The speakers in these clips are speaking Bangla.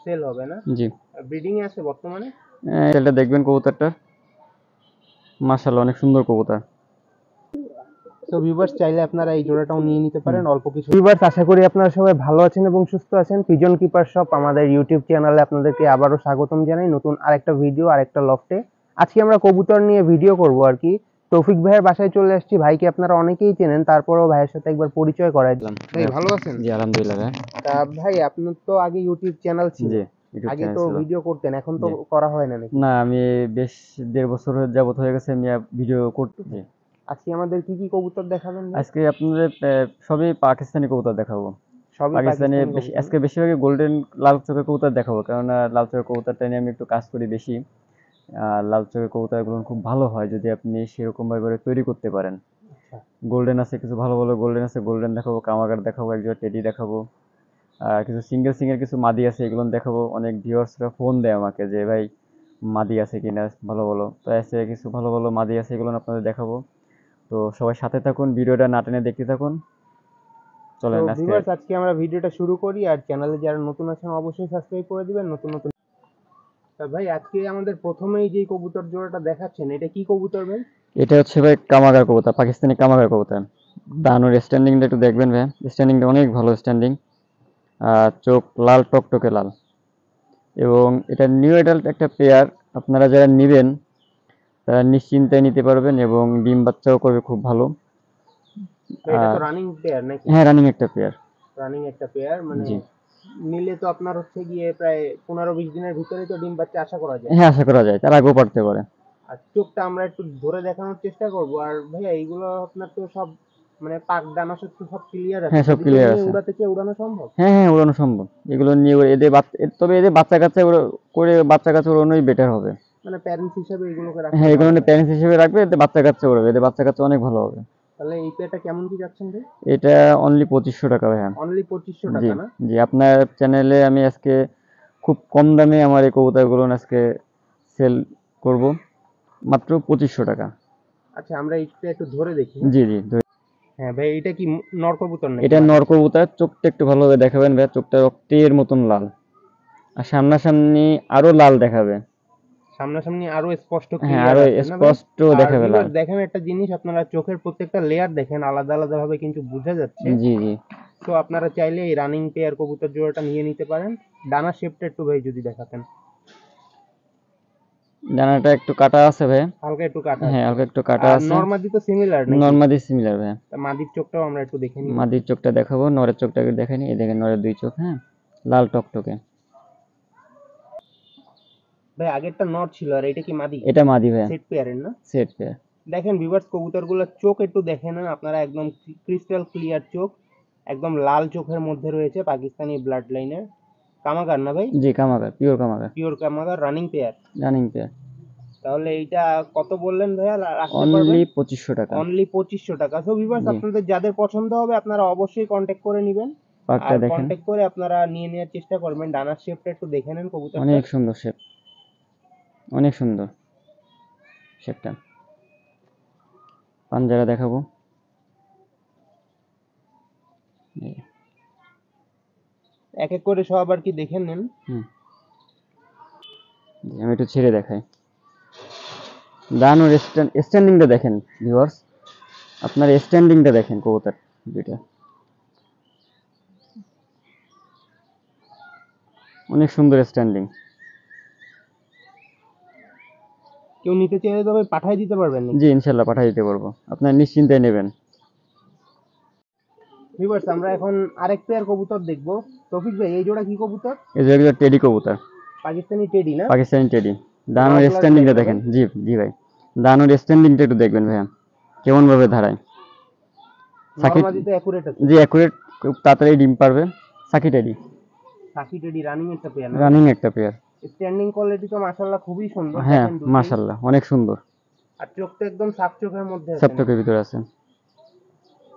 সেল হবে না? জি। ব্রিডিং এ আছে বর্তমানে? এটা দেখবেন কবুতরটা, মাশাআল্লাহ অনেক সুন্দর কবুতর। তো ভিউয়ার্স চাইলে আপনারা এই জোড়াটাও নিয়ে নিতে পারেন অল্প কিছু। ভিউয়ার্স আশা করি আপনারা সবাই ভালো আছেন এবং সুস্থ আছেন। পিজন কিপার শপ আমাদের ইউটিউব চ্যানেলে আপনাদেরকে আবারও স্বাগতম জানাই নতুন আরেকটা ভিডিও আরেকটা লফটে। আজকে আমরা কবুতর নিয়ে ভিডিও করব আর কি। তৌফিক ভাইয়ের বাসায় চলে আসছি। ভাইকে আপনারা অনেকেই চেনেন, তারপরেও ভাইয়ের সাথে একবার পরিচয় করাই দিলাম। ভাই ভালো আছেন? জি আলহামদুলিল্লাহ ভাই। তা ভাই আপনার তো আগে ইউটিউব চ্যানেল ছিল, জি ইউটিউব আগে চ্যানেল তো ছিল। ভিডিও করতেন, এখন তো জি। করা হয় না নাকি? না আমি বেশ 1.5 বছর যাবত হয়ে গেছে আমি ভিডিও করতেছি। আজকে আমাদের কি কি কবুতর দেখাবেন ভাই? আজকে আপনাদের সবই পাকিস্তানি কবুতর দেখাবো। সবই পাকিস্তানি পাকিস্তানি বেশি, কবুতর না? আজকে বেশিরভাগই গোল্ডেন লাল চোখের কবুতর দেখাবো, কেননা লাল চোখের কবুতরটা নিয়ে আমি একটু কাজ করি বেশি। আর লাল চোখের কবুতরগুলো খুব ভালো হয় যদি আপনি সেরকম ভাবে তৈরি করতে পারেন। আচ্ছা। গোল্ডেন আছে কিছু ভালো ভালো গোল্ডেন আছে, গোল্ডেন দেখাবো, কামাগার দেখাবো, একজোড়া টেডি দেখাবো। আর কিছু সিঙ্গেল কিছু মাদি আছে, এগুলো দেখাবো। অনেক ভিউয়ার্সরা ফোন দেয় আমাকে যে ভাই মাদি আছে কিনা ভালো ভালো, তো আছে কিছু ভালো ভালো মাদি আছে, এগুলো আপনাদের দেখাবো। তো সবাই সাথে থাকুন, ভিডিওটা না টেনে দেখতে থাকুন। তো চলেন আজকে। ভিউয়ার্স আজকে আমরা ভিডিওটা শুরু করি, আর চ্যানেলে যারা নতুন আছেন অবশ্যই সাবস্ক্রাইব করে দিবেন নতুন নতুন। তা ভাই আজকে আমাদের প্রথমেই যে কবুতর জোড়াটা দেখাচ্ছেন এটা কি কবুতর ভাই? এটা হচ্ছে ভাই কামাগার কবুতর, পাকিস্তানি কামাগার কবুতর। দানুর স্ট্যান্ডিংটা একটু দেখবেন ভাই, স্ট্যান্ডিংটা অনেক ভালো স্ট্যান্ডিং। আর চোখ লাল টকটকে লাল, এবং এটা নিউ অ্যাডাল্ট একটা পেয়ার। আপনারা যারা নেবেন তারা নিশ্চিন্তায় নিতে পারবেন এবং ডিম বাচ্চাও করবে খুব ভালো। ভাই এটা তো আর রানিং পেয়ার নাকি? হ্যাঁ রানিং একটা পেয়ার। রানিং একটা পেয়ার মানে জি নিলে তো আপনার হচ্ছে গিয়ে প্রায় 15-20 দিনের ভিতরেই তো ডিম বাচ্চা আশা করা যায়। হ্যাঁ আশা করা যায়, তার আগেও পারতে পারে। আর চোখটা আমরা একটু ধরে দেখানোর চেষ্টা করব। আর ভাইয়া এইগুলো আপনার তো সব মানে পাক ডানা সব তো সব ক্লিয়ার আছে, হ্যাঁ সব যদি কেউ ক্লিয়ার নিয়ে আছে। উড়াতে চায় উড়ানো সম্ভব? হ্যাঁ হ্যাঁ উড়ানো সম্ভব, এগুলো নিয়ে এদের তবে এদের বাচ্চা কাচ্চা করে বাচ্চা কাচ্চা উড়ানোই বেটার হবে। মানে প্যারেন্টস হিসেবে এগুলোকে রাখলে হ্যাঁ এগুলো ভালো হয়। প্যারেন্টস হিসেবে রাখবে, এতে বাচ্চা কাচ্চা উড়াবে, এদের বাচ্চা কাচ্চা অনেক ভালো হবে। তাহলে এই পেয়ারটা কেমন কি যাচ্ছেন ভাই? এটা অনলি 2500 টাকা ভাই। অনলি 2500 জি টাকা না? জি, আপনার চ্যানেলে আমি আজকে খুব কম দামে আমার এই কবুতরগুলো আজকে সেল করব, মাত্র 2500 টাকা। আচ্ছা আমরা এইটা একটু ধরে দেখি, হ্যাঁ? জি জি হ্যাঁ ভাই এটা কি নর কবুতর নাকি এটা মাদি? নর কবুতর, চোখটা একটু ভালোভাবে দেখাবেন ভাই, চোখটা রক্তের মতন লাল। আর সামনাসামনি আরো লাল দেখাবে। সামনাসামনি আরো স্পষ্ট হ্যাঁ ক্লিয়ার আরো আছে না ভাই? স্পষ্ট আর দেখাবে লাল। ভিউয়ার্স দেখেন একটা জিনিস, আপনারা চোখের প্রত্যেকটা লেয়ার দেখেন আলাদা আলাদা ভাবে কিন্তু বোঝা যাচ্ছে। জি জি। তো আপনারা চাইলে এই রানিং পেয়ার কবুতর জোড়াটা নিয়ে নিতে পারেন। ডানা শেপটা একটু ভাই যদি দেখাতেন। ডানাটা একটু কাটা আছে ভাই। হালকা একটু কাটা হ্যাঁ আছে। হালকা একটু কাটা আর আছে। নরমাদি তো সিমিলার নাকি? নর্মাদি সিমিলার ভাই। তা মাদির চোখটাও আমরা একটু দেখে নিব। মাদির চোখটা দেখাবো, নরের চোখটাকে দেখানি। এই দেখেন নরের দুই চোখ, হ্যাঁ লাল টকটকে। ভাই আগেরটা নর ছিল আর এটা কি মাদি? এটা মাদি ভাই, সেট পেয়ারের না? Set pair. দেখেন ভিউয়ার্স কবুতরগুলোর চোখ একটু দেখে নেন আপনারা, একদম ক্রিস্টাল ক্লিয়ার চোখ, একদম লাল চোখের মধ্যে রয়েছে, পাকিস্তানি ব্লাড লাইনের। কামাগার না ভাই? জি কামাগার, পিওর কামাগার, পিওর কামাগার রানিং পেয়ার। Running pair. তাহলে এইটা কত বললেন ভাইয়া রাখতে পারবেন? অনলি 2500 টাকা। অনলি 2500 টাকা। সো ভিউয়ার্স জি আপনাদের যাদের পছন্দ হবে আপনারা অবশ্যই কন্ট্যাক্ট করে নেবেন। পাকটা আর দেখেন, কন্ট্যাক্ট করে আপনারা নিয়ে নেওয়ার চেষ্টা করবেন। ডানার শেপটা একটু দেখে নেন কবুতরটা। অনেক সুন্দর শেপ, অনেক সুন্দর শেপটা। পাঞ্জারা দেখাবো। এই, এক এক করে সব আর কি দেখে নেন। হুম জি, আমি একটু ছেড়ে দেখাই। ডান ওর স্ট্যান্ডিংটা দেখেন ভিউয়ার্স, আপনার স্ট্যান্ডিংটা দেখেন কবুতর দুইটা, অনেক সুন্দর স্ট্যান্ডিং। কেউ নিতে চাইলে তবে পাঠিয়ে দিতে পারবেন জি নাকি? ইনশাল্লাহ পাঠিয়ে দিতে পারবো, আপনার নিশ্চিন্তায় নেবেন। ভিউয়ার্স আমরা এখন আরেক পেয়ার কবুতর দেখবো। তৌফিক ভাই এই জোড়া কি কবুতর? এই যে টেডি কবুতর, পাকিস্তানি টেডি না? পাকিস্তানি টেডি। র ডানোর ব্লাড লাইন স্ট্যান্ডিংটা না ভাই? দেখেন। জি জি ভাই, ডানোর স্ট্যান্ডিংটা একটু দেখবেন ভাইয়া, কেমন ভাবে দাঁড়ায়। সাকিব, নরমাদি তো অ্যাকুরেট আছে। জি অ্যাকুরেট, খুব তাড়াতাড়ি ডিম পারবে। সাকি টেডি, সাকি টেডি রানিং একটা পেয়ার না ভাই? রানিং একটা পেয়ার। স্ট্যান্ডিং কোয়ালিটি তো মাশাআল্লাহ খুবই সুন্দর, হ্যাঁ দেখেন দুটোই। মাশাল্লাহ অনেক সুন্দর, আর চোখটা একদম সাফ চোখের মধ্যে আছে সবটকের নাকি? ভিতরে আছে।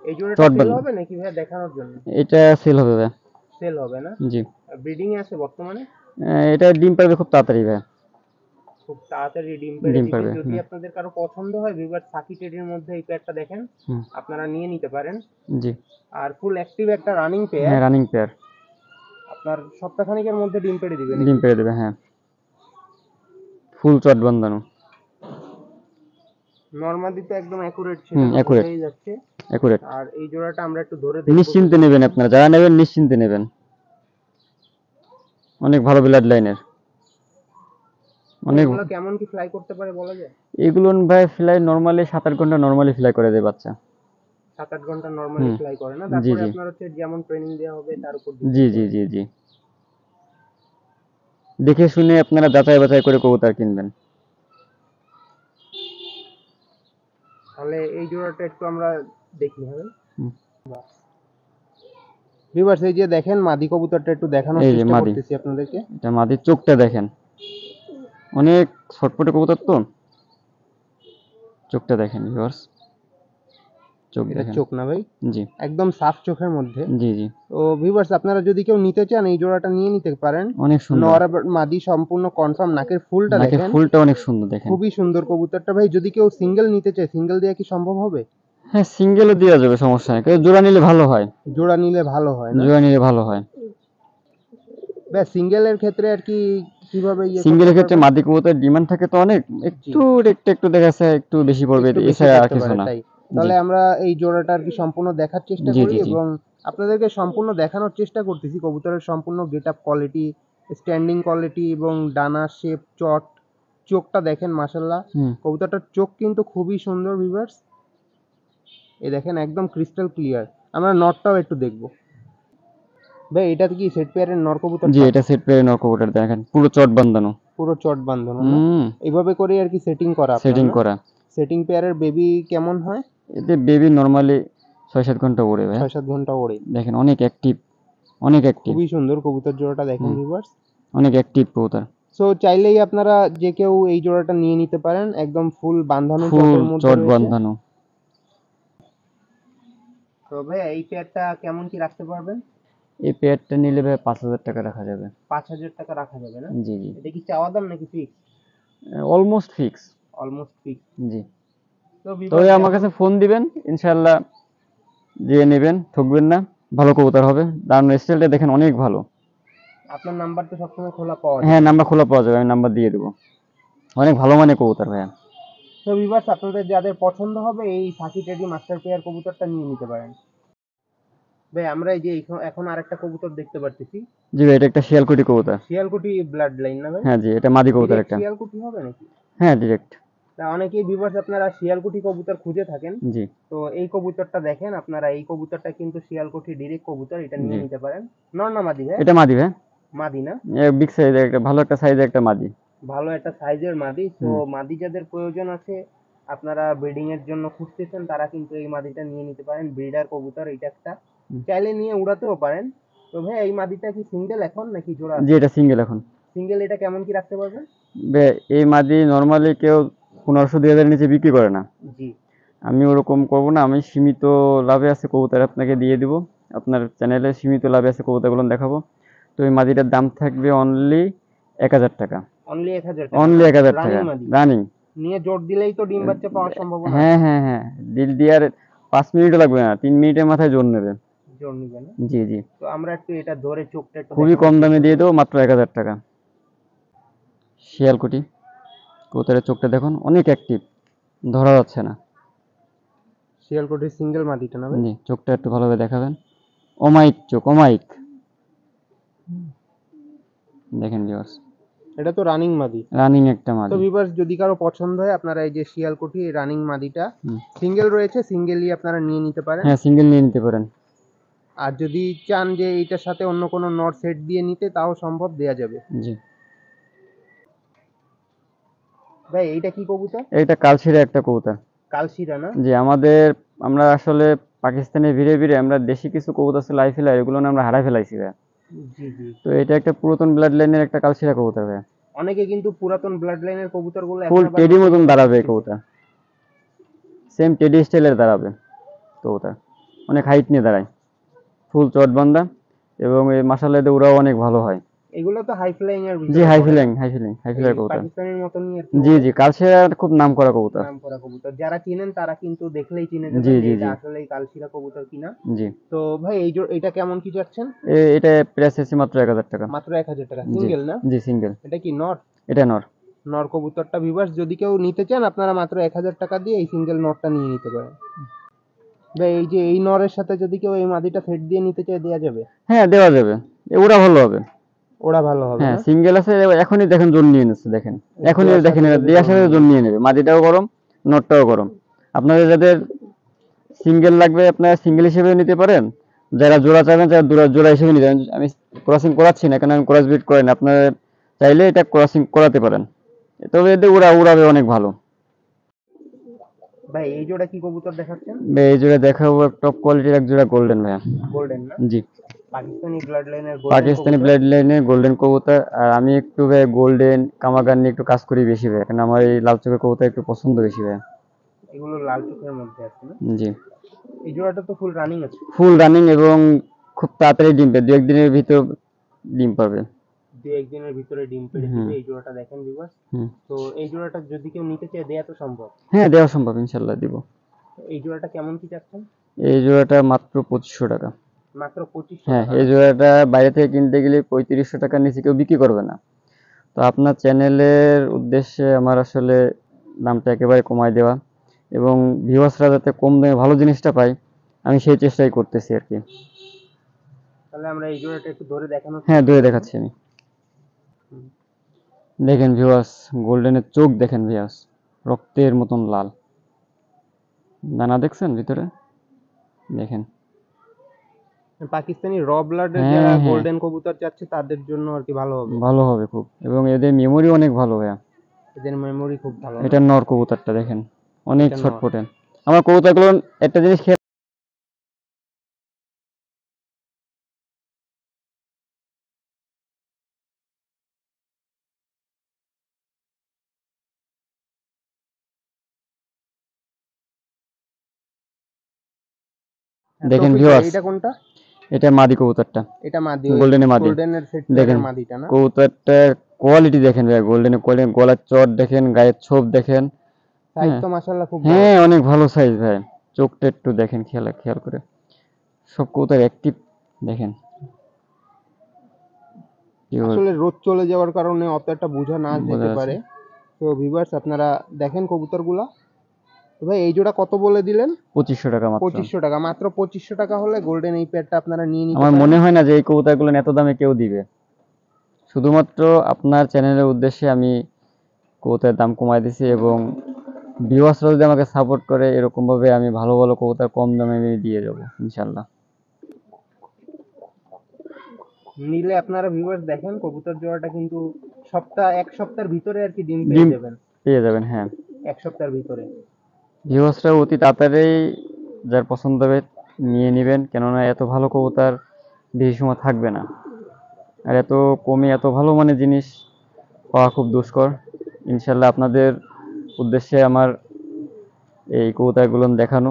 এই জোড়াটা সেল চটবাল, হবে নাকি ভাইয়া দেখানোর জন্য? এটা সেল হবে ভাই। সেল হবে না? জি ব্রিডিং এ আছে বর্তমানে? এটা ডিম পারবে খুব তাড়াতাড়ি ভাই। খুব তাড়াতাড়ি ডিম পেড়ে ডিম দিবে। পারবে, যদি আপনাদের কারো পছন্দ হয় ভিউয়ার সাকি টেডির মধ্যে এই পেয়ারটা দেখেন, হুম আপনারা নিয়ে নিতে পারেন। জি। আর ফুল অ্যাক্টিভ একটা রানিং পেয়ার। হ্যাঁ রানিং পেয়ার। আপনার সপ্তাহখানেকের মধ্যে ডিম পেড়ে দিবেন। ডিম পেড়ে দেবে, হ্যাঁ। ফুল চট বাঁধানো। নরমালি তো একদম অ্যাকুরেট, সেটা হুম, তো অ্যাকুরেট, বোঝাই যাচ্ছে। অ্যাকুরেট। আর এই জোড়াটা আমরা একটু ধরে দেখবো। নিশ্চিন্তে নেবেন আপনারা, যারা নেবেন নিশ্চিন্তে নেবেন, অনেক ভালো ব্লাড লাইনের। অনেক। এগুলো কেমন কি ফ্লাই করতে পারে বলা যায়? এগুলো ভাই ফ্লাই নরমালি 7-8 ঘন্টা নরমালি ফ্লাই করে দেয় বাচ্চা। 7-8 ঘন্টা নরমালি ফ্লাই করে না? জি তারপরে জি আপনার হচ্ছে যেমন ট্রেনিং দেওয়া হবে তার উপর জি জি জি জি দেখে শুনে আপনারা যাচাই বাছাই করে কবুতর কিনবেন। তাহলে এই জোড়াটা একটু আমরা দেখি হবে। হুম। ভিউয়ার্স, এই যে দেখেন মাদি কবুতরটা একটু দেখানোর এই যে চেষ্টা মাদি, করতেছি আপনাদেরকে। এটা মাদির চোখটা দেখেন, অনেক ছটপটে কবুতর তো, চোখটা দেখেন ভিউয়ার্স, চোখ এটা দেখেন। চোখ না ভাই? জি একদম সাফ চোখের মধ্যে। জি জি তো ভিউয়ার্স, আপনারা যদি কেউ নিতে চান এই জোড়াটা নিয়ে নিতে পারেন। অনেক সুন্দর। নর আর মাদি সম্পূর্ণ কনফার্ম। নাকের ফুলটা নাকের দেখেন, ফুলটা অনেক সুন্দর দেখেন। খুবই সুন্দর কবুতরটা ভাই। যদি কেউ সিঙ্গেল নিতে চায়, সিঙ্গেল দেওয়া কি সম্ভব হবে? হ্যাঁ, সিঙ্গেলও দেওয়া যাবে, সমস্যা নেই, কিন্তু জোড়া নিলে ভালো হয়। জোড়া নিলে ভালো হয় না? জোড়া নিলে ভালো হয়। ভাই সিঙ্গেলের ক্ষেত্রে আর কি কিভাবে সিঙ্গেলের ক্ষেত্রে মাদি কবুতরের ডিমান্ড থাকে তো অনেক, একটু একটু দেখা যাচ্ছে একটু বেশি পড়বে, এছাড়া আর কিছু না। তাহলে আমরা এই জোড়াটা আর কি সম্পূর্ণ দেখার চেষ্টা জি করি জি জি এবং আপনাদেরকে সম্পূর্ণ দেখানোর চেষ্টা করতেছি কবুতরের সম্পূর্ণ গেটআপ কোয়ালিটি, স্ট্যান্ডিং কোয়ালিটি এবং ডানা শেপ, চট, চোখটা দেখেন মাশাআল্লাহ। হুম। কবুতরটার চোখ কিন্তু খুবই সুন্দর ভিউয়ার্স। এই দেখেন একদম ক্রিস্টাল ক্লিয়ার। আমরা নটটাও একটু দেখব। ভাই এটা কি সেট পেয়ারের নর কবুতর? জি, এটা সেট পেয়ারের নর কবুতর দেখেন, পুরো চট বাঁধানো। পুরো চট বাঁধানো না? হুম, এইভাবে করে আর কি সেটিং করা আপনার সেটিং না? করা। সেটিং পেয়ারের বেবি কেমন হয়? এতে বেবি নরমালি 6-7 ঘন্টা ওড়ে ভাই। 6-7 ঘন্টা ওড়ে। দেখেন অনেক অ্যাক্টিভ, অনেক অ্যাক্টিভ, খুবই সুন্দর কবুতর জোড়াটা দেখেন ভিউয়ার্স। অনেক অ্যাক্টিভ কবুতর। সো চাইলেই আপনারা যে কেউ এই জোড়াটা নিয়ে নিতে পারেন, একদম ফুল বাঁধানো ফুল চটের মধ্যে চট রয়েছে। বাঁধানো। তো ভাই এই পেয়ারটা কেমন কি রাখতে পারবেন? এই পেয়ারটা নিলে ভাই 5,000 টাকা রাখা যাবে। 5,000 টাকা রাখা যাবে না? জি জি এটা কি চাওয়া দাম নাকি fix? Almost fix. Almost fix. জি, তো তবে আমার কাছে ফোন দিবেন, ইনশাআল্লাহ যে নেবেন ঠকবেন না, ভালো কবুতর হবে। দারুন স্টাইলটা দেখেন অনেক ভালো। আপনার নাম্বার তো সবসময় খোলা পাওয়া যায়। হ্যাঁ, নাম্বার খোলা পাওয়া যাবে, আমি নাম্বার দিয়ে দেবো। অনেক ভালো মানে কবুতর ভাইয়া। তো ভিউয়ার্স, আপনাদের যাদের পছন্দ হবে এই সাকি টেডি মাস্টার পেয়ার কবুতরটা নিয়ে নিতে পারেন। ভাই আমরা এই যে এখন আরেকটা কবুতর দেখতে পারতেছি। জি ভাই, এটা একটা শিয়ালকুটি কবুতর। শিয়ালকুটি ব্লাড লাইন না ভাই? হ্যাঁ জি, এটা মাদি কবুতর একটা। শিয়ালকুটি হবে নাকি? হ্যাঁ, ডিরেক্ট। তা অনেকেই ভিউয়ার্স আপনারা শিয়ালকুটি কবুতর খুঁজে থাকেন। জি তো এই কবুতরটা দেখেন আপনারা, এই কবুতরটা কিন্তু শিয়ালকুটি ডিরেক্ট কবুতর, এটা নিয়ে জি। নিতে পারেন। নর না মাদি ভাই? এটা মাদি ভাই, মাদি না? বিগ সাইজের একটা, ভালো একটা সাইজের একটা মাদি। ভালো একটা সাইজের মাদি। তো মাদি যাদের প্রয়োজন আছে, আপনারা ব্রিডিং এর জন্য খুঁজতেছেন, তারা কিন্তু এই মাদিটা নিয়ে নিতে পারেন। ব্রিডার কবুতর এটা একটা, চাইলে নিয়ে উড়াতেও পারেন। তো ভাই এই মাদিটা কি সিঙ্গেল এখন নাকি জোড়া? জি, এটা সিঙ্গেল এখন। সিঙ্গেল। এটা কেমন কি রাখতে পারবেন? এই মাদি নরমালি কেউ 1500-2000 নিচে বিক্রি করে না। জি। আমি ওরকম করবো না, আমি সীমিত লাভে আছে কবুতর আপনাকে দিয়ে দিব। আপনার চ্যানেলে সীমিত লাভে আছে কবুতরগুলো দেখাবো। তো এই মাদিটার দাম থাকবে অনলি 1000 টাকা। অনলি 1000 টাকা? অনলি 1000 টাকা রানিং মাদি? রানিং। নিয়ে জোর দিলেই তো ডিম বাচ্চা পাওয়ার সম্ভাবনা? হ্যাঁ হ্যাঁ হ্যাঁ, ডিল দেওয়ার 5 মিনিটও লাগবে না, 3 মিনিটের মাথায় জোর নেবে। জোর নিবে না? জি জি, তো আমরা একটু এটা ধরে চোখটা একটু খুবই কম দেখানোর দামে চেষ্টা দিয়ে করি। দেবো, মাত্র 1000 টাকা। শিয়ালকুটি কবুতরের চোখটা দেখুন, অনেক অ্যাক্টিভ, ধরা যাচ্ছে না। শিয়ালকুটির সিঙ্গেল মাদিটা না ভাই? জি, চোখটা একটু ভালোভাবে দেখাবেন, অমাইক চোখ, অমাইক। দেখেন ভিউয়ার্স, এটা তো রানিং মাদি। রানিং একটা তো মাদি। ভিউয়ার্স, যদি কারো পছন্দ হয় আপনারা এই যে শিয়ালকুটি রানিং মাদিটা সিঙ্গেল রয়েছে, সিঙ্গেলই আপনারা নিয়ে নিতে পারেন। হ্যাঁ, সিঙ্গেল নিয়ে নিতে পারেন। আর যদি চান যে এইটার সাথে অন্য কোনো নট সেট দিয়ে নিতে, তাও সম্ভব, দেয়া যাবে। জি, ভাই এইটা কি কবুতর? এটা কালশিরা একটা কবুতর। কালশিরা না? জি, আমরা আসলে পাকিস্তানে ভিড়ে ভিড়ে আমরা দেশি কিছু কবুতর ছিল লাইফিলা, এগুলো আমরা হারাই ফেলাইছি ভাই। জি জি। তো এটা একটা পুরাতন ব্লাড লাইনের একটা কালশিরা কবুতর ভাই। অনেকে কিন্তু পুরাতন ব্লাড লাইনের কবুতরগুলো ফুল এখন আবার টেডি নতুন মতন করে দাঁড়াবে এই করতেছে। কবুতর, সেম টেডি স্টাইলের দাঁড়াবে কবুতর, অনেক হাইট নিয়ে দাঁড়ায়, ফুল চট বান্ধা, এবং এই মাশাআল্লাহ এদের উড়াও অনেক ভালো হয়। এগুলো তো হাই ফ্লাইং এর জি ভিতরে হাই পড়ে। ফিলিং হাই ফিলার এই কবুতর। পাকিস্তানের মতনই আর কি জি ওগুলো। জি কালশিরা খুব নাম করা কবুতর। নামকরা কবুতর, যারা চিনেন তারা কিন্তু দেখলেই চিনে জি যাবেন যে জি এটা জি আসলেই কালশিরা কবুতর কিনা। জি তো ভাই এটা কেমন কি যাচ্ছেন? এটা প্রাইস আছে মাত্র 1000 টাকা। মাত্র 1000 টাকা জি সিঙ্গেল না? জি সিঙ্গেল। এটা কি নর? এটা নর। নর কবুতরটা ভিউয়ার্স যদি কেউ নিতে চান আপনারা মাত্র 1000 টাকা দিয়ে এই সিঙ্গেল নরটা নিয়ে নিতে পারেন। ভাই এই যে এই নরের সাথে যদি কেউ এই মাদিটা সেট দিয়ে নিতে চায় দেওয়া যাবে? হ্যাঁ দেওয়া যাবে, ওরা ভালো হবে। ওরা ভালো হবে হ্যাঁ না? সিঙ্গেল আছে, এখনই দেখেন জোন নিয়ে নিচ্ছে, দেখেন এখনই দেওয়ার দেখেন, সাথে সাথে দেওয়ার জোন সাথে নিয়ে জোন নিচ্ছে। নিয়ে নেবে, মাদিটাও গরম নটটাও গরম। আপনাদের যাদের সিঙ্গেল লাগবে আপনারা সিঙ্গেল হিসেবে নিতে পারেন, যারা জোড়া চাইবেন যারা জোড়া জোড়া হিসেবে নিতে পারেন। আমি ক্রসিং করাচ্ছি না কারণ আমি ক্রস বিট করি না, আপনারা চাইলে এটা ক্রসিং করাতে পারেন, তবে এতে উড়াবে অনেক ভালো। ভাই এই জোড়া কি কবুতর দেখাচ্ছেন? এই জোড়া দেখাবো টপ কোয়ালিটির এক জোড়া গোল্ডেন ভাইয়া। গোল্ডেন না? জি পাকিস্তানি ব্লাড লাইনের গোল্ডেন পাকিস্তানি কবুতর। ব্লাড লাইনের গোল্ডেন কবুতর। আর আমি একটু ভাই গোল্ডেন কামাগার নিয়ে একটু কাজ করি বেশি ভাই, কারণ আমার এই লাল চোখের কবুতর একটু পছন্দ বেশি ভাই। এগুলো লাল চোখের মধ্যে আছে না? জি এই জোড়াটা তো ফুল রানিং আছে। ফুল রানিং এবং খুব তাড়াতাড়ি ডিম পাবে, দু একদিনের ভিতর ডিম পাবে। দু একদিনের ভিতরে ডিম পেড়ে হুম দিবে। এই জোড়াটা দেখেন ভিউয়ার্স। হুম। তো এই জোড়াটা যদি কেউ নিতে চায় দেয়া তো সম্ভব। হ্যাঁ দেওয়া সম্ভব, ইনশাল্লাহ দিব। এই জোড়াটা কেমন কি চাচ্ছেন? এই জোড়াটা মাত্র 2500 টাকা। মাত্র 2500 হ্যাঁ টাকা এই না? জোড়াটা বাইরে থেকে কিনতে গেলে 3500 টাকার নিচে কেউ বিক্রি করবে না। তো আপনার চ্যানেলের উদ্দেশ্যে আমার আসলে দামটা একেবারে কমায় দেওয়া, এবং ভিউয়ার্সরা যাতে কম দামে ভালো জিনিসটা পায়, আমি সেই চেষ্টাই করতেছি আর কি। তাহলে আমরা এই জোড়াটা একটু ধরে দেখানোর হ্যাঁ চেষ্টা দূরে করব। দেখাচ্ছি আমি। দেখেন ভিউয়ার্স, গোল্ডেনের চোখ দেখেন ভিউয়ার্স, রক্তের মতন লাল, দানা দেখছেন ভিতরে, দেখেন। পাকিস্তানি র ব্লাডের যারা হ্যাঁ হ্যাঁ গোল্ডেন কবুতর চাচ্ছে তাদের জন্য আর কি ভালো হবে। ভালো হবে খুব, এবং এদের মেমোরি অনেক ভালো ভাইয়া। এদের মেমোরি খুব ভালো না? এটা নর কবুতরটা দেখেন অনেক এটা নর। ছটফটে। আমার কবুতরগুলো একটা জিনিস খেয়াল, হ্যাঁ, দেখেন তৌফিক ভাই ভিউয়ার্স, এটা কোনটা? এটা মাদি কবুতরটা, এটা মাদি, ওই গোল্ডেনের মাদি। গোল্ডেনের সেট দেখেন পেয়ারের মাদিটা না? কবুতরটার কোয়ালিটি দেখেন ভাইয়া, গোল্ডেনের কোয়ালিটি, গলার চট দেখেন, গায়ের ছোপ দেখেন। সাইজ হ্যাঁ তো মাশাআল্লাহ খুব বড়। হ্যাঁ অনেক ভালো সাইজ ভাই, চোখটা একটু দেখেন খেয়াল খেয়াল করে, সব কবুতর অ্যাক্টিভ দেখেন, কি বল আসলে রোদ চলে যাওয়ার কারণে অত একটা বোঝা না বোঝা যেতে যাচ্ছে। পারে। তো ভিউয়ার্স আপনারা দেখেন কবুতরগুলা। তো ভাই এই জোড়া কত বলে দিলেন? 2500 টাকা মাত্র। 2500 টাকা। মাত্র 2500 টাকা হলে গোল্ডেন এই পেয়ারটা আপনারা নিয়ে নিতে আমার পারেন। মনে হয় না যে এই কবুতরগুলো এত দামে কেউ দিবে, শুধুমাত্র আপনার চ্যানেলের উদ্দেশ্যে আমি কবুতরের দাম কমাই দিছি, এবং ভিউয়ার্সরা যদি আমাকে সাপোর্ট করে এরকম ভাবে আমি ভালো ভালো কবুতর কম দামে আমি দিয়ে যাবো ইনশাল্লাহ। নিলে আপনারা ভিউয়ার্স দেখেন কবুতর জোড়াটা কিন্তু এক সপ্তাহের ভিতরে আর কি ডিম ডিম পেয়ে যাবেন। পেয়ে যাবেন হ্যাঁ। এক সপ্তাহের ভিতরে। ভিউয়ার্সরা অতি তাড়াতাড়ি যার পছন্দ হবে নিয়ে নেবেন, কেননা এত ভালো কবুতর বেশি সময় থাকবে না, আর এত কমে এত ভালো মানের জিনিস পাওয়া খুব দুষ্কর। ইনশাল্লাহ আপনাদের উদ্দেশ্যে আমার এই কবুতরগুলো দেখানো।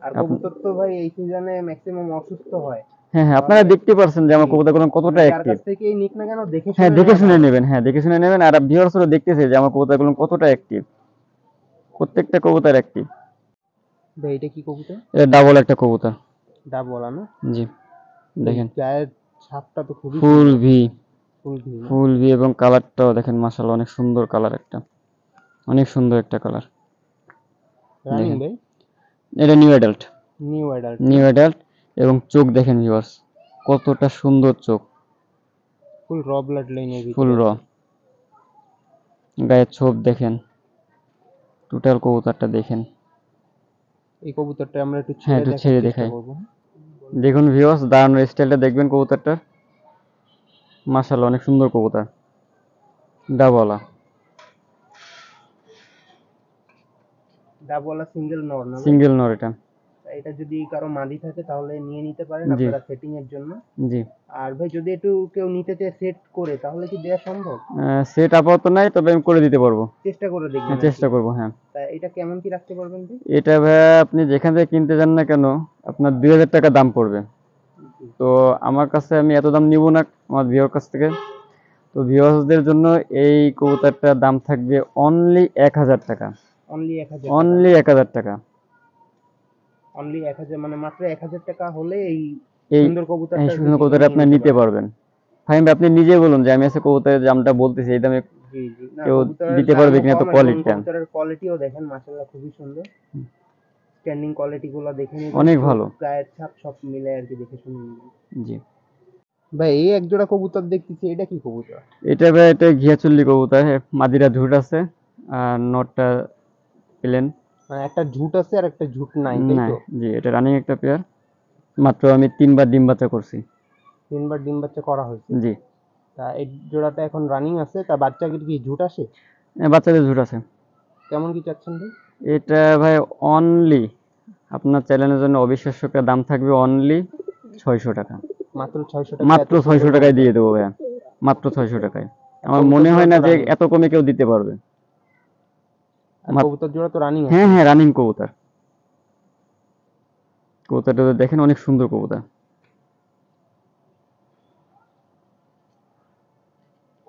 আর কবুতর তো ভাই এই সিজনে ম্যাক্সিমাম অসুস্থ হয়। হ্যাঁ হ্যাঁ আপনারা তাহলে দেখতে পারছেন যে আমার জি, কবুতরগুলো কতটা যার অ্যাক্টিভ। কাছ থেকেই নিক না কেন দেখে হ্যাঁ শুনে দেখে নেওয়া শুনে ভালো। নেবেন, হ্যাঁ দেখে শুনে নেবেন, আর ভিউয়ার্সরা দেখতেছে যে আমার কবুতরগুলো কতটা অ্যাক্টিভ, প্রত্যেকটা কবুতর অ্যাক্টিভ। ভাই এটা কি কবুতর? এটা ডাবল একটা কবুতর। ডাব বলা না? জি এই দেখেন গায়ের ছাপটা তো খুবই ফুল সুন্দর। ভি, ফুল ভি না? ফুল ভি, এবং কালারটাও দেখেন মাশাআল্লাহ অনেক সুন্দর কালার, একটা অনেক সুন্দর একটা কালার। রানিং দেখেন ভাই? এটা new adult, new adult. New adult, এবং চোখ দেখেন ভিউয়ার্স কতটা সুন্দর চোখ, ফুল র ব্লাড লাইনের ফুল ভিতরে র, আছে। গায়ের ছোপ দেখেন, টোটাল কবুতরটা দেখেন। এই কবুতরটা আমরা একটু হ্যাঁ ছেড়ে একটু দেখার ছেড়ে চেষ্টা দেখাই, করব। দেখুন ভিউয়ার্স দাঁড়ানোর স্টাইলটা দেখবেন কবুতরটার, মাশাআল্লাহ অনেক সুন্দর কবুতর, ডাবওয়ালা। ডাবওয়ালা সিঙ্গেল নর না ভাই? সিঙ্গেল নর এটা। এটা যদি কারো মাদি থাকে তাহলে নিয়ে নিতে পারেন জি আপনারা সেটিং এর জন্য। জি আর ভাই যদি একটু কেউ নিতে চায় সেট করে তাহলে কি দেয়া সম্ভব? সেট আপাতত নাই, তবে আমি করে দিতে পারবো। চেষ্টা করে দেখবেন হ্যাঁ আর কি। চেষ্টা করবো হ্যাঁ। তা এটা কেমন কি রাখতে পারবেন ভাই? এটা ভাইয়া আপনি যেখান থেকে কিনতে যান না কেন আপনার 2000 টাকা দাম পড়বে। তো আমার কাছে আমি এত দাম নিব না আমার ভিউয়ার কাছ থেকে। তো ভিউয়ার্সদের জন্য এই কবুতরটার দাম থাকবে অনলি 1000 টাকা। অনলি 1000 টাকা। অনলি 1000 টাকা। অনলি 1000, মানে মাত্র 1000 টাকা হলে এই এই সুন্দর কবুতরটা এই আর কি সুন্দর যে কেউ কবুতরটা নিয়ে আপনার নিতে পারবেন। ফাহিম ভাই আপনি নিজেই বলুন যে আমি আজকে কবুতরের দামটা বলতেছি এই দামে জি জি, না কেউ কবুতরের দিতে পারবে দামও কিনা, তো কম এবং কোয়ালিটিটা কবুতরের কোয়ালিটিও দেখেন মাশাআল্লাহ খুবই সুন্দর। স্ট্যান্ডিং কোয়ালিটি গুলো দেখে নিবেন, অনেক চোখ, ভালো। গায়ের ছাপ সব মিলে আর কি দেখে শুনে নিবেন। জি ভাই এই এক জোড়া কবুতর দেখতেছি, এটা কি কবুতর? এটা ভাই এটা ঘিয়াচুল্লি কবুতর, মাদিরা ঝুট আছে আর নটটা প্লেন। মানে একটা ঝুট আছে আর একটা ঝুট নাই, তাই না তো? জি এটা রানিং একটা পেয়ার, মাত্র আমি 3বার ডিম বাচ্চা করছি। 3বার ডিম বাচ্চা করা হয়েছে। জি তা এই জোড়াটা এখন রানিং আছে, তা বাচ্চা কি ঝুট আসে? বাচ্চাদের ঝুট আছে। কেমন কি চাচ্ছেন ভাই? এটা ভাই অনলি আপনার চ্যানেলের জন্য অবিশ্বাস্য একটা দাম থাকবে, অনলি 600 টাকা। মাত্র 600 টাকা? মাত্র এত 600 সুন্দর টাকায় কবুতর। দিয়ে দেবো ভাইয়া, মাত্র 600 টাকায়। আমার কবুতর মনে জোড়া হয় না তো যে রানিং, এত কমে কেউ দিতে পারবে। আর কবুতর জোড়া তো রানিং আছে। হ্যাঁ হ্যাঁ রানিং কবুতর। কবুতরটা দেখেন অনেক সুন্দর কবুতর।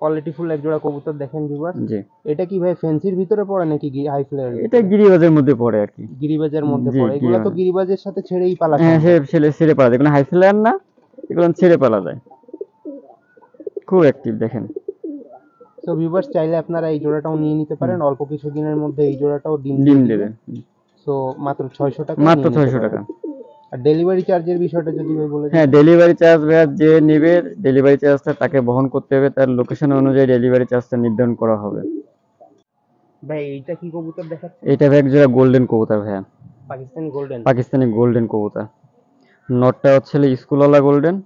কোয়ালিটিফুল এক জোড়া কবুতর দেখেন ভিউয়ার। জি এটা কি ভাই ফেন্সির ভিতরে পড়ে নাকি হাই ফ্লাইয়ের এটা ভিতরে? গিরিবাজের মধ্যে পড়ে আর কি। গিরিবাজের মধ্যে জি পড়ে, এগুলা তো গিরিবাজের সাথে ছেড়েই পালা হ্যাঁ সে সম্ভব। ছেড়ে পালা যায়, কোনো হাই ফ্লায়ার না, এগুলো ছেড়ে পালা যায়, খুব অ্যাক্টিভ দেখেন। তো ভিউয়ার্স চাইলে আপনারা এই জোড়াটাও নিয়ে নিতে পারেন, অল্প কিছু দিনের মধ্যে এই জোড়াটাও ডিম ডিম দিয়ে দিবে। দেবে সো মাত্র 600 টাকা মাত্র নিয়ে নিতে 600 পারেন। টাকা। আর ডেলিভারি চার্জের বিষয়টা যদি ভাই বলে হ্যাঁ দিতেন। ডেলিভারি চার্জ ভাইয়া যে নেবে ডেলিভারি চার্জটা তাকে বহন করতে হবে, তার লোকেশন অনুযায়ী ডেলিভারি চার্জটা নির্ধারণ করা হবে। ভাই এইটা কি কবুতর দেখাচ্ছেন? এটা ভাই একজোড়া গোল্ডেন কবুতর ভাইয়া, পাকিস্তানি গোল্ডেন। পাকিস্তানি গোল্ডেন কবুতর। নটটা হচ্ছে স্কুলওয়ালা গোল্ডেন,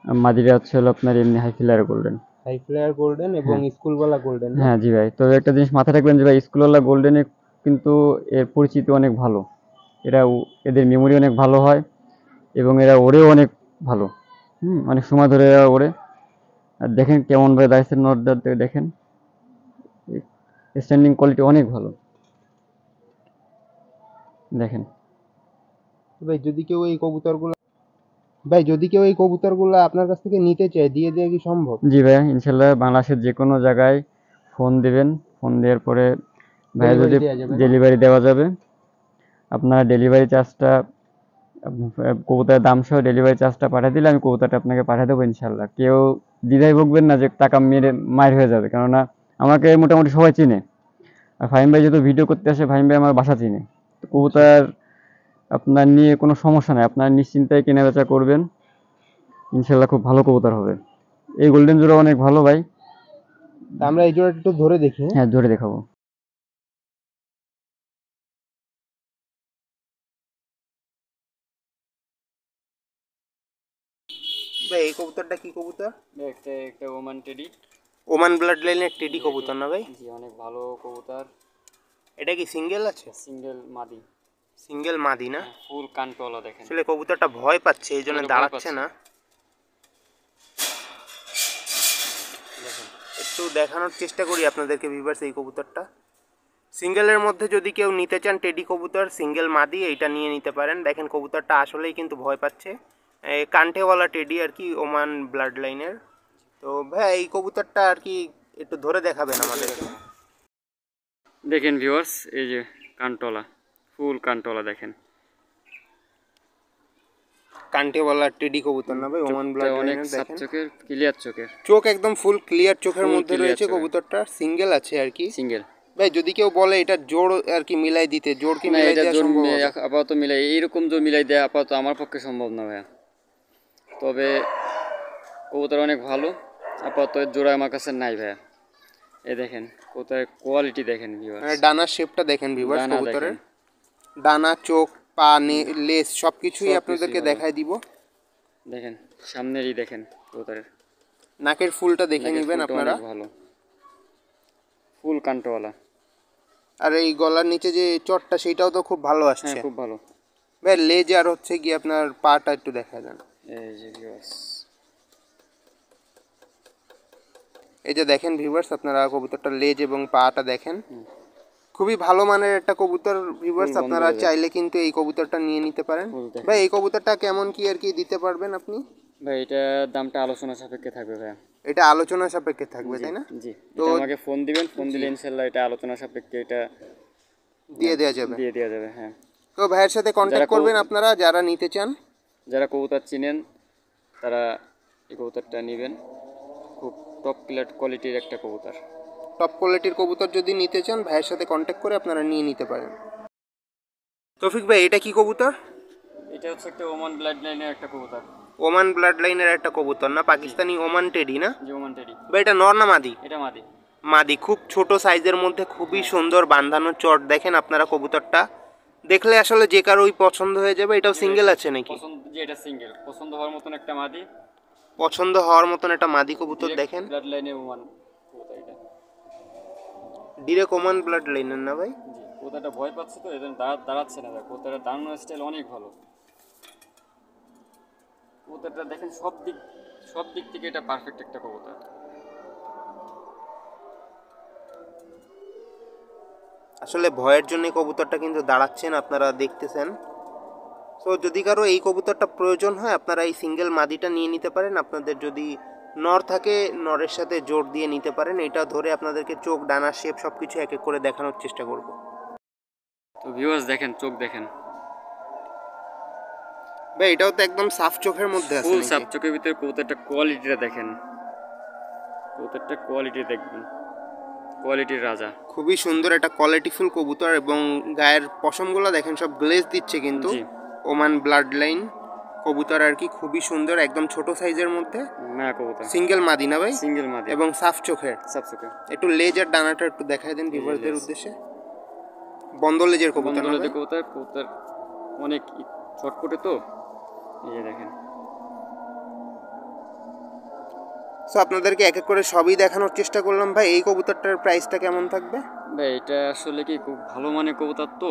আর মাদিরা হচ্ছে হলো আপনার এমনি high flyer golden. High flyer golden এবং হ্যাঁ স্কুলওয়ালা গোল্ডেন না? হ্যাঁ জি ভাই, তবে একটা জিনিস মাথায় রাখবেন যে ভাই স্কুলওয়ালা গোল্ডেনে কিন্তু এর পরিচিতি অনেক ভালো, এরা এদের মেমোরি অনেক ভালো হয় এবং এরা ওড়েও অনেক ভালো। অনেক সময় ধরে এরা ওড়ে। আর দেখেন কেমন ভাবে দাঁড়িয়েছে নটটা দেখেন, স্ট্যান্ডিং কোয়ালিটি অনেক ভালো দেখেন। ভাই যদি কেউ এই কবুতরগুলো, ভাই যদি কেউ এই কবুতরগুলো আপনার কাছ থেকে নিতে চায়, দিয়ে দেওয়া কি সম্ভব? জি ভাইয়া ইনশাল্লাহ বাংলাদেশের যে কোনো জায়গায় ফোন দিবেন, ফোন দেওয়ার পরে ভাইয়া ডেলিভারি যদি দেওয়া যাবে না? ডেলিভারি দেওয়া যাবে। আপনার ডেলিভারি চার্জটা কবুতরের দাম সহ ডেলিভারি চার্জটা পাঠিয়ে দিলে আমি কবুতরটা আপনাকে পাঠিয়ে দেবো ইনশাল্লাহ। কেউ দ্বিধায় ভুগবেন না যে টাকা মেরে মার হয়ে যাবে, কেননা আমাকে মোটামুটি সবাই চিনে। আর ফাহিম ভাই যেহেতু ভিডিও করতে আসে, ফাহিম ভাই আমার বাসা চিনে। তো কবুতর আপনার নিয়ে কোনো সমস্যা নাই, আপনার নিশ্চিন্তায় কেনা বেচা করবেন, ইনশাল্লাহ খুব ভালো কবুতর হবে। এই গোল্ডেন জোড়া অনেক ভালো ভাই। তা আমরা এই জোড়াটা একটু ধরে দেখি। হ্যাঁ ধরে দেখাবো। ভাই এই কবুতরটা কি কবুতর? একটা ওমান টেডি। ওমান ব্লাড লাইনের টেডি কবুতর না ভাই? জি অনেক ভালো কবুতর। এটা কি সিঙ্গেল আছে? সিঙ্গেল মাদি। সিঙ্গেল মাদি না? ফুল কানটোলা দেখেন। আসলে কবুতরটা ভয় পাচ্ছে, এই জন্য কবুতরটা ভয় দাঁড়াচ্ছে পাচ্ছে। না। একটু দেখানোর চেষ্টা করি আপনাদেরকে ভিউয়ার্স এই কবুতরটা। সিঙ্গেলের মধ্যে যদি কেউ নিতে চান টেডি কবুতর সিঙ্গেল মাদি, এইটা নিয়ে নিতে পারেন। দেখেন কবুতরটা আসলেই কিন্তু ভয় পাচ্ছে, কান্ঠেওয়ালা টেডি আর কি, ওমান ব্লাড লাইনের। তো ভাই এই কবুতরটা আর কি একটু ধরে দেখাবেন আমাদের? দেখেন ভিউয়ার্স এই যে কানটোলা, ফুল কানটোলা দেখেন। কান্ঠেওয়ালা টেডি কবুতর না ভাই, ওমান ব্লাড অনেক লাইনের। সাপ দেখেন চোখের, ক্লিয়ার চোখের, চোখ একদম ফুল ক্লিয়ার চোখের ফুল মধ্যে ক্লিয়ার রয়েছে চোখের। কবুতরটা, সিঙ্গেল আছে আর কি। সিঙ্গেল। ভাই যদি কেউ বলে এটা জোড় আর কি মিলাই দিতে, জোড় কি না মিলাই এটা দেওয়া জোর সম্ভব হবে? আপাতত মিলাই, এইরকম জোর মিলাই দেওয়া আপাতত আমার পক্ষে সম্ভব না ভাইয়া। তবে কবুতর অনেক ভালো, আপাতত এর জোড়া আমার কাছে নাই ভাইয়া। এই দেখেন কবুতরের কোয়ালিটি দেখেন ভিউয়ার্স। মানে ডানার শেপটা দেখেন ভিউয়ার্স ডানা কবুতরের, দেখেন। ডানা, চোখ, পা, লেজ সবকিছুই সবকিছুই আপনাদেরকে ভালো। দেখাই দিব। দেখেন সামনেরই দেখেন কবুতরের নাকের ফুলটা দেখে নাকের নেবেন ফুলটা আপনারা। অনেক ভালো, ফুল কান্টোয়ালা। আর এই গলার নিচে যে চটটা সেইটাও তো খুব ভালো হ্যাঁ আসছে। খুব ভালো। ভাই লেজ আর হচ্ছে কি আপনার পাটা একটু দেখা যান। এই যে ভিউয়ার্স এই যে দেখেন ভিউয়ার্স আপনারা কবুতরটার লেজ এবং পাটা দেখেন, খুবই ভালো মানের একটা কবুতর ভিউয়ার্স, ফুল বন্ধ আপনারা হয়ে যায়। চাইলে কিন্তু এই কবুতরটা নিয়ে নিতে পারেন। ফুল দেখেন। ভাই এই কবুতরটা কেমন কি আর কি দিতে পারবেন আপনি? ভাই এটা দামটা আলোচনা সাপেক্ষে থাকবে ভাই। এটা আলোচনা সাপেক্ষে থাকবে, জি তাই না? জি, তো এটা আমাকে ফোন দিবেন, ফোন দিলে ইনশাল্লাহ এটা আলোচনা সাপেক্ষে এটা দিয়ে দেওয়া যাবে। দিয়ে দেওয়া যাবে। হ্যাঁ, তো ভাইয়ের সাথে কন্ট্যাক্ট করবেন আপনারা যারা নিতে চান। যারা কবুতর চিনেন তারা এই কবুতরটা নেবেন, খুব টপ কোয়ালিটির একটা কবুতর। টপ কোয়ালিটির কবুতর যদি নিতে চান ভাইয়ের সাথে কন্ট্যাক্ট করে আপনারা নিয়ে নিতে পারেন। তৌফিক ভাই এটা কি কবুতর? এটা হচ্ছে একটা ওমান ব্লাড লাইনের একটা কবুতর। ওমান ব্লাড লাইনের একটা কবুতর না, পাকিস্তানি ওমান টেডি না? যে ওমান টেডি। ভাই এটা নর না মাদি? এটা মাদি। মাদি, খুব ছোট সাইজের মধ্যে খুবই সুন্দর বাঁধানো চট। দেখেন আপনারা কবুতরটা দেখলে আসলে যে কারোই পছন্দ হয়ে যাবে। এটাও সিঙ্গেল আছে নাকি? পছন্দ, যে এটা সিঙ্গেল, পছন্দ হওয়ার মতন একটা মাদি। পছন্দ হওয়ার মতন একটা মাদি কবুতর দেখেন। ব্লাড লাইনের ওমান কবুতর এটা। ডিরেক্ট ওমান ব্লাড লাইনের না ভাই? জি, কবুতরটা ভয় পাচ্ছে তো এজন্য দাঁড়াচ্ছে না। কবুতরের দাঁড়ানোর স্টাইল অনেক ভালো। কবুতরটা দেখেন সব দিক থেকে এটা পারফেক্ট একটা কবুতর। আসলে ভয়ের জন্য কবুতরটা কিন্তু দাঁড়াচ্ছেন, আপনারা দেখতেছেন। তো যদি কারো এই কবুতরটা প্রয়োজন হয় আপনারা এই সিঙ্গেল মাদিটা নিয়ে নিতে পারেন। আপনাদের যদি নর থাকে নরের সাথে জোর দিয়ে নিতে পারেন। এটা ধরে আপনাদেরকে চোখ, ডানা, শেপ সব কিছু এক এক করে দেখানোর চেষ্টা করব। তো ভিউয়ার্স দেখেন, চোখ দেখেন, ভাই এটাও তো একদম সাফ চোখের মধ্যে আছে ফুল নাকি? সাপ চোখের ভিতরে কবুতরটা কোয়ালিটিটা দেখেন, কবুতরটা কোয়ালিটি দেখবেন, কোয়ালিটির রাজা। খুবই সুন্দর একটা কোয়ালিটিফুল কবুতর এবং গায়ের পশমগুলো দেখেন সব গ্লেজ দিচ্ছে কিন্তু। জি। ওমান ব্লাড লাইন কবুতর আর কি, খুবই সুন্দর, একদম ছোট সাইজের মধ্যে। না কবুতর সিঙ্গেল মাদি না ভাই? সিঙ্গেল মাদি এবং সাফ চোখের। সাপ চোখে। একটু লেজ আর ডানাটা একটু দেখাই দেন ভিউয়ারদের উদ্দেশ্যে। বন্ধ লেজের কবুতর না ভাই? কবুতর অনেক ছটপটে তো, এই যে দেখেন। সো আপনাদেরকে এক এক করে সবই দেখানোর চেষ্টা করলাম। ভাই এই কবুতরটার প্রাইসটা কেমন থাকবে? ভাই এটা আসলে কি খুব ভালো মানের কবুতর তো,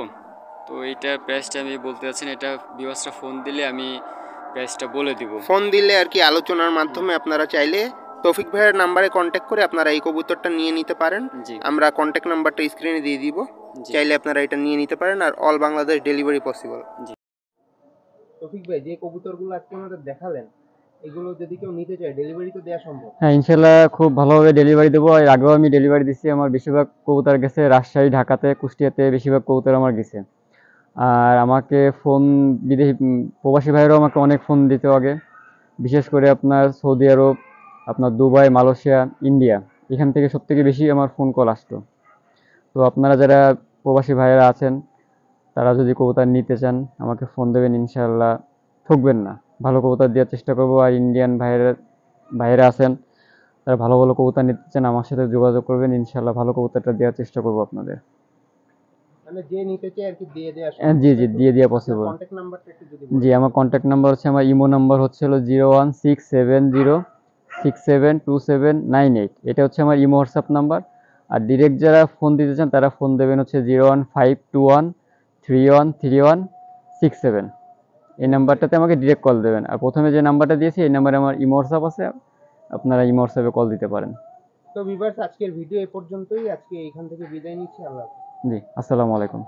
তো এইটার প্রাইসটা আমি বলতে চাচ্ছি না। এটা ভিউয়ার্সরা ফোন দিলে আমি প্রাইসটা বলে দিব। ফোন দিলে আর কি আলোচনার মাধ্যমে আপনারা চাইলে তৌফিক ভাইয়ের নাম্বারে কন্ট্যাক্ট করে আপনারা এই কবুতরটা নিয়ে নিতে পারেন। জি আমরা কন্ট্যাক্ট নাম্বারটা স্ক্রিনে দিয়ে দিব, জি। চাইলে আপনারা এটা নিয়ে নিতে পারেন। আর অল বাংলাদেশ ডেলিভারি পসিবল। জি। তৌফিক ভাই যে কবুতরগুলো আজকে আমাদের দেখালেন এগুলো যদি কেউ নিতে চায় ডেলিভারি তো দেওয়া সম্ভব? হ্যাঁ, ইনশাল্লাহ খুব ভালোভাবে ডেলিভারি দেবো। এর আগেও আমি ডেলিভারি দিচ্ছি। আমার বেশিরভাগ কবুতর গেছে রাজশাহী, ঢাকাতে, কুষ্টিয়াতে বেশিরভাগ কবুতর আমার গেছে। আর আমাকে ফোন বিদেশি প্রবাসী ভাইয়েরাও আমাকে অনেক ফোন দিত আগে, বিশেষ করে আপনার সৌদি আরব, আপনার দুবাই, মালয়েশিয়া, ইন্ডিয়া, এখান থেকে সবথেকে বেশি আমার ফোন কল আসতো। তো আপনারা যারা প্রবাসী ভাইয়েরা আছেন তারা যদি কবুতর নিতে চান আমাকে ফোন দেবেন, ইনশাল্লাহ ঠকবেন না, ভালো কবুতর দেওয়ার চেষ্টা করবো। আর ইন্ডিয়ান ভাইয়েরা আছেন তারা ভালো ভালো কবুতর নিতে চান আমার সাথে যোগাযোগ করবেন, ইনশাল্লাহ ভালো কবুতরটা দেওয়ার চেষ্টা করবো আপনাদের। মানে যে নিতে চায় আর কি দিয়ে দেওয়া জি জি, দিয়ে দেওয়া পসিবল। কন্ট্যাক্ট নাম্বারটা একটু যদি জি, আমার কন্ট্যাক্ট নাম্বার হচ্ছে, আমার ইমো নাম্বার হচ্ছে হলো 01670672798। এটা হচ্ছে আমার ইমো হোয়াটসঅ্যাপ নাম্বার। আর ডিরেক্ট যারা ফোন দিতে চান তারা ফোন দেবেন হচ্ছে 01521313167। এই নাম্বারটাতে আমাকে ডিরেক্ট কল দেবেন। আর প্রথমে যে নাম্বারটা দিয়েছি এই নাম্বারে আমার ইমো হোয়াটসঅ্যাপ আছে, আপনারা ইমো হোয়াটসঅ্যাপে কল দিতে পারেন। তো ভিউয়ার্স আজকের ভিডিও এই পর্যন্তই। আজকে এইখান থেকে বিদায় নিচ্ছি। আল্লাহ হাফেজ। জি, আসসালামু আলাইকুম।